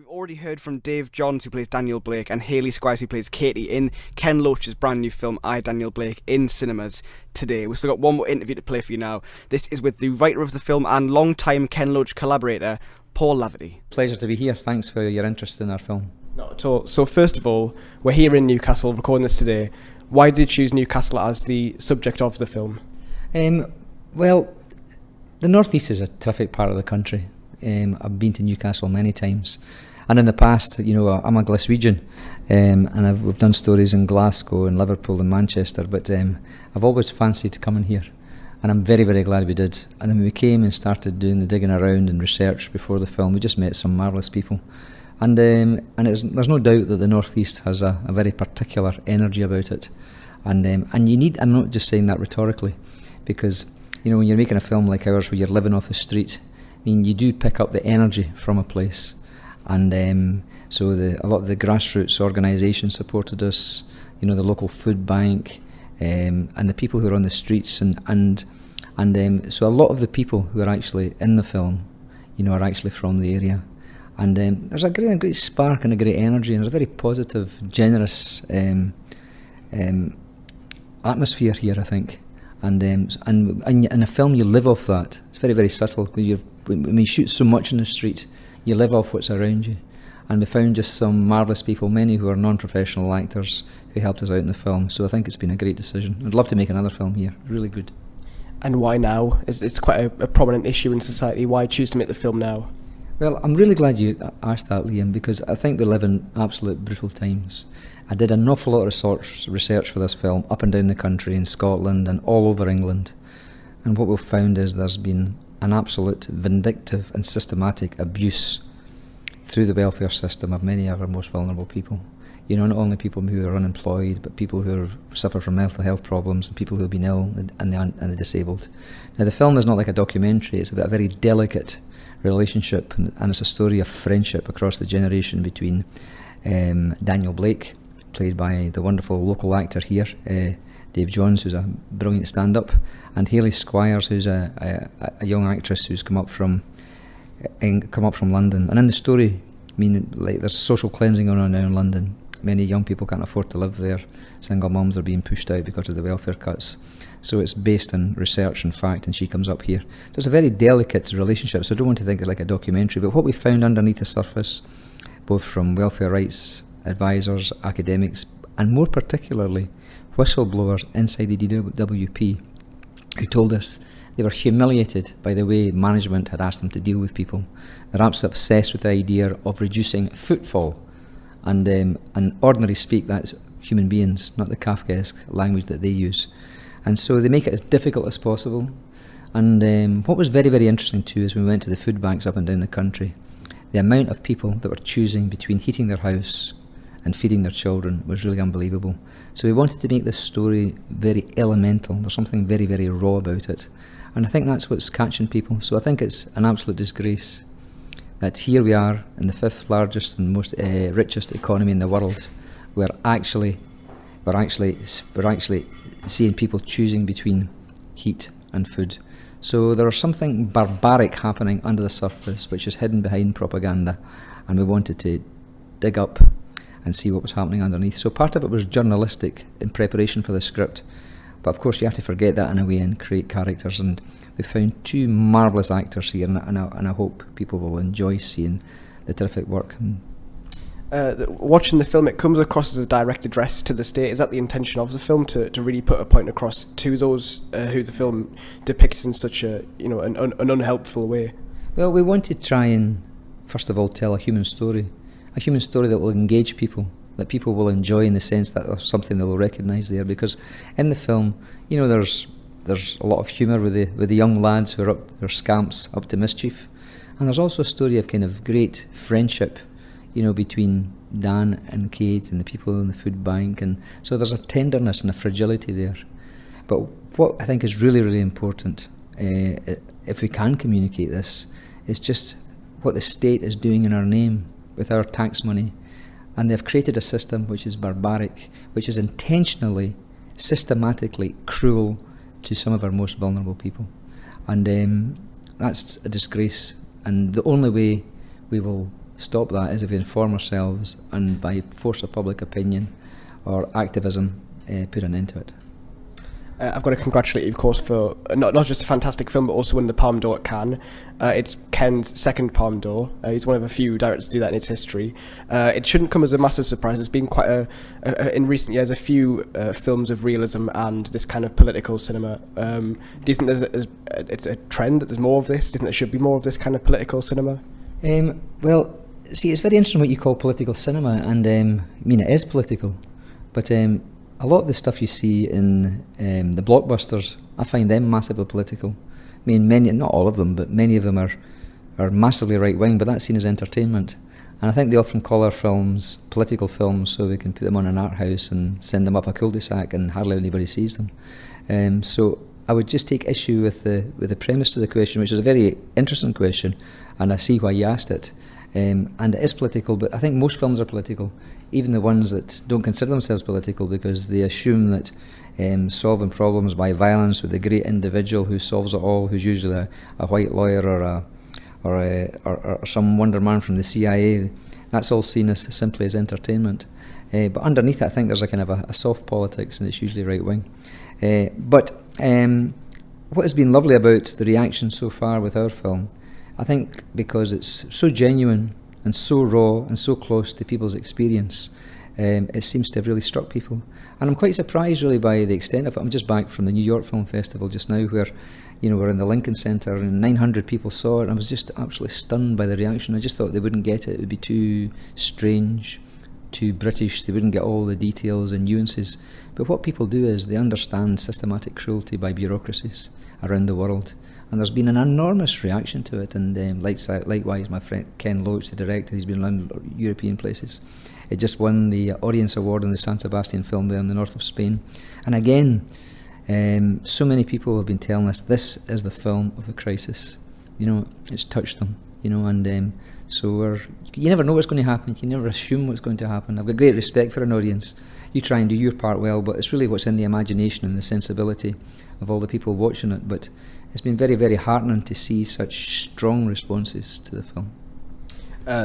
We've already heard from Dave Johns, who plays Daniel Blake, and Hayley Squires, who plays Katie, in Ken Loach's brand new film, I, Daniel Blake, in cinemas today. We've still got one more interview to play for you now. This is with the writer of the film and long-time Ken Loach collaborator, Paul Laverty. Pleasure to be here. Thanks for your interest in our film. Not at all. So first of all, we're here in Newcastle recording this today. Why did you choose Newcastle as the subject of the film? Well, the North East is a terrific part of the country. I've been to Newcastle many times, and in the past, I'm a Glaswegian, and we've done stories in Glasgow and Liverpool and Manchester, but I've always fancied coming here, and I'm very, very glad we did. And then when we came and started doing the digging around and research before the film, we just met some marvellous people, and there's no doubt that the North East has a very particular energy about it, and you need. I'm not just saying that rhetorically, because when you're making a film like ours where you're living off the street, you do pick up the energy from a place, and so a lot of the grassroots organisations supported us, the local food bank, and the people who are on the streets, and so a lot of the people who are actually in the film, are actually from the area, and there's a great spark and a great energy, and there's a very positive, generous atmosphere here, I think. And in a film, you live off that. It's very, very subtle. When you shoot so much in the street, you live off what's around you. And we found just some marvellous people, many who are non-professional actors, who helped us out in the film. So I think it's been a great decision. I'd love to make another film here. Really good. And why now? It's quite a prominent issue in society. Why choose to make the film now? Well, I'm really glad you asked that, Liam, because I think we live in absolute brutal times. I did an awful lot of research for this film up and down the country, in Scotland and all over England. And what we've found is there's been an absolute vindictive and systematic abuse through the welfare system of many of our most vulnerable people. Not only people who are unemployed, but people who suffer from mental health problems, and people who have been ill and the disabled. Now, the film is not like a documentary. It's about a very delicate relationship, and it's a story of friendship across the generation between Daniel Blake, played by the wonderful local actor here, Dave Johns, who's a brilliant stand-up, and Hayley Squires, who's a young actress who's come up from London. And in the story, there's social cleansing going on now in London. Many young people can't afford to live there. Single mums are being pushed out because of the welfare cuts. So it's based on research and fact, and she comes up here. So it's a very delicate relationship, so I don't want to think it's like a documentary, but what we found underneath the surface, both from welfare rights advisors, academics, and more particularly whistleblowers inside the DWP, who told us they were humiliated by the way management had asked them to deal with people. They're absolutely obsessed with the idea of reducing footfall, and ordinary speak, that's human beings, not the Kafkaesque language that they use. And so they make it as difficult as possible. And what was very, very interesting too is when we went to the food banks up and down the country, the amount of people that were choosing between heating their house and feeding their children was really unbelievable. So we wanted to make this story very elemental. There's something very, very raw about it. And I think that's what's catching people. So I think it's an absolute disgrace that here we are in the fifth largest and most richest economy in the world. We're actually seeing people choosing between heat and food. So there is something barbaric happening under the surface, which is hidden behind propaganda, and we wanted to dig up and see what was happening underneath. So part of it was journalistic in preparation for the script, but of course you have to forget that in a way and create characters, and we found two marvellous actors here, and I hope people will enjoy seeing the terrific work. Watching the film, it comes across as a direct address to the state. Is that the intention of the film, to really put a point across to those who the film depicts in such an unhelpful way? Well, we want to try and, first of all, tell a human story that will engage people, that people will enjoy, in the sense that there's something they will recognise there. Because in the film, there's a lot of humour with the young lads who are scamps up to mischief, and there's also a story of kind of great friendship, between Dan and Kate and the people in the food bank, and so there's a tenderness and a fragility there. But what I think is really, really important, if we can communicate this, is just what the state is doing in our name with our tax money. And they've created a system which is barbaric, which is intentionally, systematically cruel to some of our most vulnerable people. And that's a disgrace. And the only way we will stop that is if we inform ourselves and by force of public opinion or activism put an end to it. I've got to congratulate you, of course, for not just a fantastic film, but also winning the Palme d'Or at Cannes. It's Ken's second Palme d'Or. He's one of a few directors to do that in its history. It shouldn't come as a massive surprise. There's been quite in recent years, a few films of realism and this kind of political cinema. Do you think it's a trend that there's more of this? Do you think there should be more of this kind of political cinema? Well, see, it's very interesting what you call political cinema, and I mean, it is political, but a lot of the stuff you see in the blockbusters, I find them massively political. I mean, many, not all of them, but many of them are massively right-wing, but that's seen as entertainment. And I think they often call our films political films so we can put them on an art house and send them up a cul-de-sac and hardly anybody sees them. So I would just take issue with the premise to the question, which is a very interesting question, and I see why you asked it. And it is political, but I think most films are political, even the ones that don't consider themselves political, because they assume that solving problems by violence with a great individual who solves it all, who's usually a white lawyer or some wonder man from the CIA, that's all seen as simply as entertainment. But underneath it, I think there's a kind of a soft politics, and it's usually right wing. But what has been lovely about the reaction so far with our film, I think because it's so genuine and so raw and so close to people's experience, it seems to have really struck people. And I'm quite surprised really by the extent of it. I'm just back from the New York Film Festival just now, where we're in the Lincoln Center and 900 people saw it, and I was just absolutely stunned by the reaction. I just thought they wouldn't get it. It would be too strange, too British. They wouldn't get all the details and nuances. But what people do is they understand systematic cruelty by bureaucracies around the world. And there's been an enormous reaction to it, and likewise my friend Ken Loach, the director, he's been around European places. It just won the Audience Award in the San Sebastian film there in the north of Spain. And again, so many people have been telling us this is the film of the crisis. It's touched them, and so you never know what's going to happen. You can never assume what's going to happen. I've got great respect for an audience. You try and do your part well, but it's really what's in the imagination and the sensibility of all the people watching it. But it's been very, very heartening to see such strong responses to the film.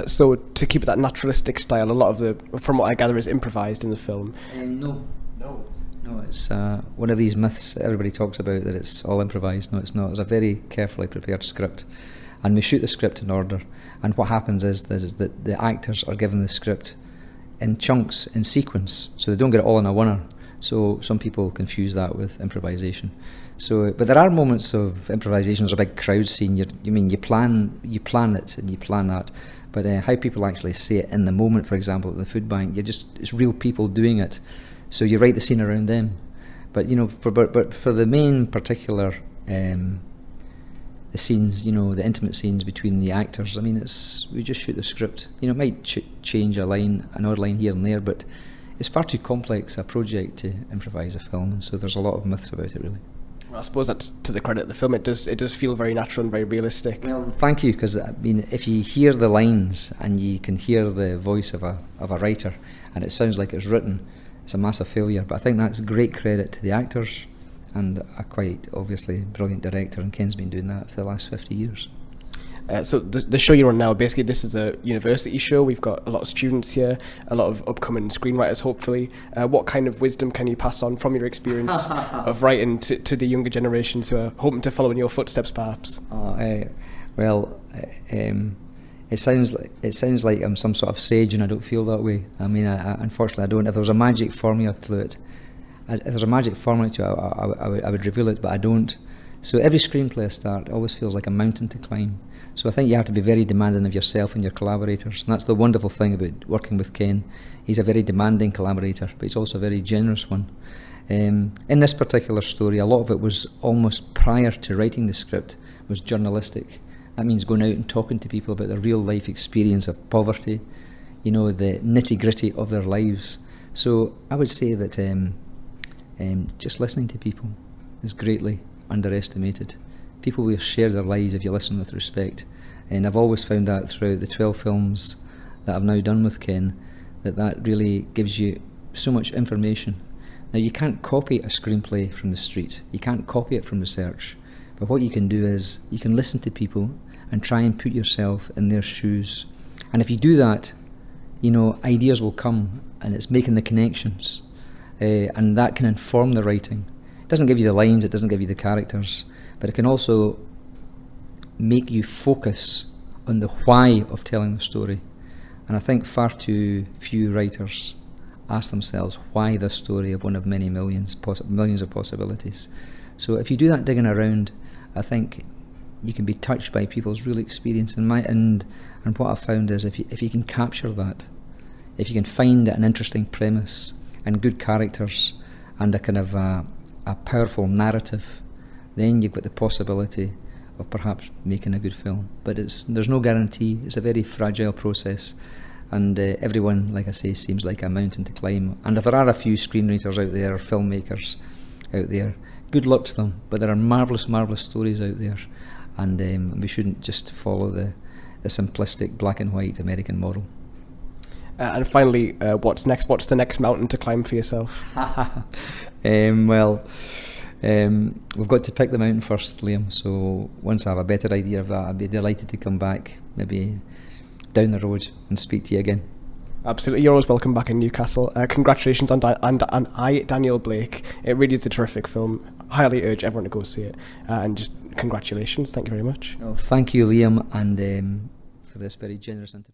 So to keep it that naturalistic style, a lot of from what I gather, is improvised in the film. No, it's one of these myths everybody talks about, that it's all improvised. No, it's not. It's a very carefully prepared script, and we shoot the script in order. And what happens is that the actors are given the script in chunks, in sequence, so they don't get it all in a oneer. So some people confuse that with improvisation. But there are moments of improvisation. There's a big crowd scene. You plan it and you plan that. But how people actually say it in the moment, for example, at the food bank, it's real people doing it. So you write the scene around them. But for the main particular the scenes, the intimate scenes between the actors, we just shoot the script. It might change an odd line here and there, but it's far too complex a project to improvise a film, and so there's a lot of myths about it, really. Well, I suppose that's to the credit of the film. It does feel very natural and very realistic. Well, thank you, because if you hear the lines and you can hear the voice of a writer, and it sounds like it's written, it's a massive failure. But I think that's great credit to the actors and a quite obviously brilliant director, and Ken's been doing that for the last 50 years. So the show you're on now, basically this is a university show. We've got a lot of students here, a lot of upcoming screenwriters, hopefully. What kind of wisdom can you pass on from your experience of writing to the younger generations who are hoping to follow in your footsteps, perhaps? It sounds like I'm some sort of sage, and I don't feel that way. Unfortunately I don't. If there was a magic formula to it, I would reveal it, but I don't. So every screenplay I start always feels like a mountain to climb. So I think you have to be very demanding of yourself and your collaborators, and that's the wonderful thing about working with Ken. He's a very demanding collaborator, but he's also a very generous one. In this particular story, a lot of it was almost prior to writing the script, was journalistic. That means going out and talking to people about their real life experience of poverty, the nitty-gritty of their lives. So I would say that just listening to people is greatly underestimated. People will share their lives if you listen with respect, and I've always found that throughout the 12 films that I've now done with Ken, that really gives you so much information. Now, you can't copy a screenplay from the street, you can't copy it from research, but what you can do is you can listen to people and try and put yourself in their shoes And if you do that, you know, ideas will come, and it's making the connections, and that can inform the writing. It doesn't give you the lines, it doesn't give you the characters, but it can also make you focus on the why of telling the story. And I think far too few writers ask themselves why this story of one of many millions of possibilities. So if you do that digging around, I think you can be touched by people's real experience. And what I've found is if you can capture that, if you can find an interesting premise and good characters and a kind of a powerful narrative, then you've got the possibility of perhaps making a good film. But there's no guarantee. It's a very fragile process, and everyone, like I say, seems like a mountain to climb. And if there are a few screenwriters out there or filmmakers out there, good luck to them. But there are marvellous stories out there, and we shouldn't just follow the simplistic black and white American model. And finally, what's next? What's the next mountain to climb for yourself? We've got to pick the mountain first, Liam. So once I have a better idea of that, I'd be delighted to come back, maybe down the road, and speak to you again. Absolutely, you're always welcome back in Newcastle. Congratulations on I, Daniel Blake. It really is a terrific film. Highly urge everyone to go see it. And just congratulations. Thank you very much. Well, thank you, Liam, and for this very generous interview.